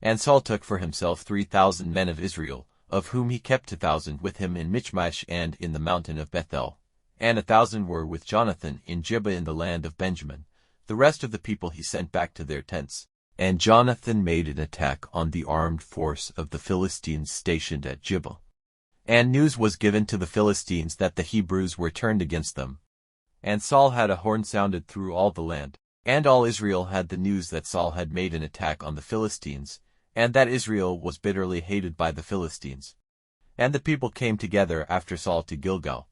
And Saul took for himself 3,000 men of Israel, of whom he kept 2,000 with him in Michmash and in the mountain of Bethel, and 1,000 were with Jonathan in Gibeah in the land of Benjamin. The rest of the people he sent back to their tents. And Jonathan made an attack on the armed force of the Philistines stationed at Gibeah. And news was given to the Philistines that the Hebrews were turned against them. And Saul had a horn sounded through all the land. And all Israel had the news that Saul had made an attack on the Philistines, and that Israel was bitterly hated by the Philistines. And the people came together after Saul to Gilgal.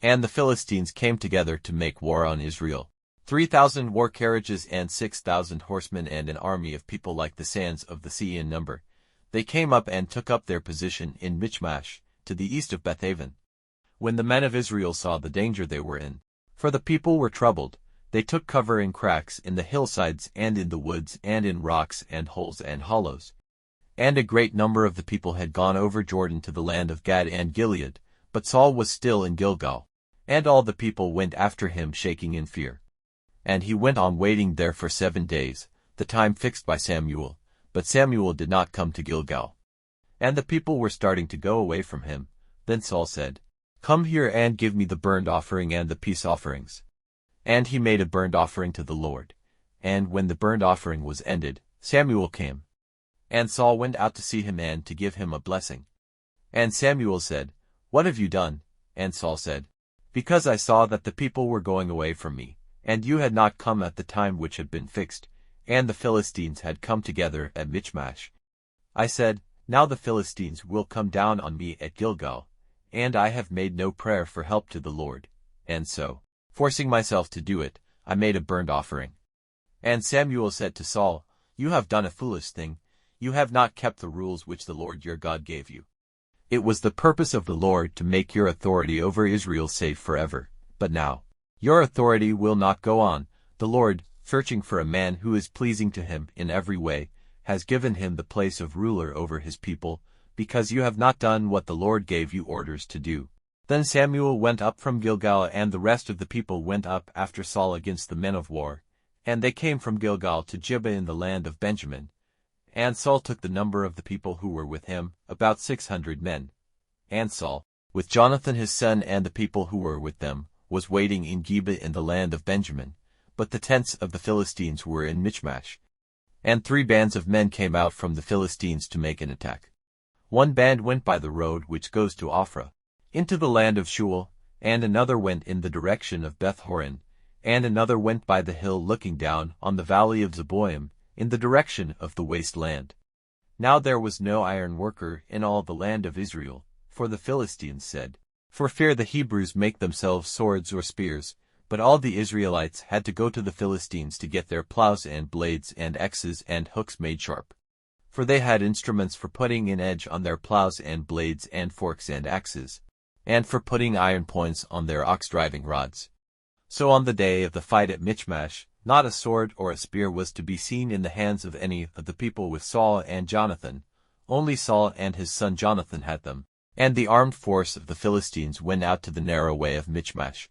And the Philistines came together to make war on Israel. 3,000 war carriages and 6,000 horsemen and an army of people like the sands of the sea in number. They came up and took up their position in Michmash, to the east of Bethaven. When the men of Israel saw the danger they were in, for the people were troubled, they took cover in cracks in the hillsides and in the woods and in rocks and holes and hollows. And a great number of the people had gone over Jordan to the land of Gad and Gilead, but Saul was still in Gilgal. And all the people went after him shaking in fear. And he went on waiting there for 7 days, the time fixed by Samuel, but Samuel did not come to Gilgal. And the people were starting to go away from him. Then Saul said, "Come here and give me the burnt offering and the peace offerings." And he made a burnt offering to the Lord. And when the burnt offering was ended, Samuel came. And Saul went out to see him and to give him a blessing. And Samuel said, "What have you done?" And Saul said, "Because I saw that the people were going away from me, and you had not come at the time which had been fixed, and the Philistines had come together at Michmash. I said, Now the Philistines will come down on me at Gilgal, and I have made no prayer for help to the Lord. And so, forcing myself to do it, I made a burnt offering." And Samuel said to Saul, "You have done a foolish thing. You have not kept the rules which the Lord your God gave you. It was the purpose of the Lord to make your authority over Israel safe forever. But now, your authority will not go on. The Lord, searching for a man who is pleasing to him in every way, has given him the place of ruler over his people, because you have not done what the Lord gave you orders to do." Then Samuel went up from Gilgal, and the rest of the people went up after Saul against the men of war, and they came from Gilgal to Gibeah in the land of Benjamin. And Saul took the number of the people who were with him, about 600 men. And Saul, with Jonathan his son and the people who were with them, was waiting in Gibeah in the land of Benjamin, but the tents of the Philistines were in Michmash. And 3 bands of men came out from the Philistines to make an attack. One band went by the road which goes to Ophrah, into the land of Shual, and another went in the direction of Beth-horon, and another went by the hill looking down on the valley of Zeboim, in the direction of the waste land. Now there was no iron worker in all the land of Israel, for the Philistines said, "For fear the Hebrews make themselves swords or spears," but all the Israelites had to go to the Philistines to get their plows and blades and axes and hooks made sharp. For they had instruments for putting an edge on their plows and blades and forks and axes, and for putting iron points on their ox-driving rods. So on the day of the fight at Michmash, not a sword or a spear was to be seen in the hands of any of the people with Saul and Jonathan. Only Saul and his son Jonathan had them. And the armed force of the Philistines went out to the narrow way of Michmash,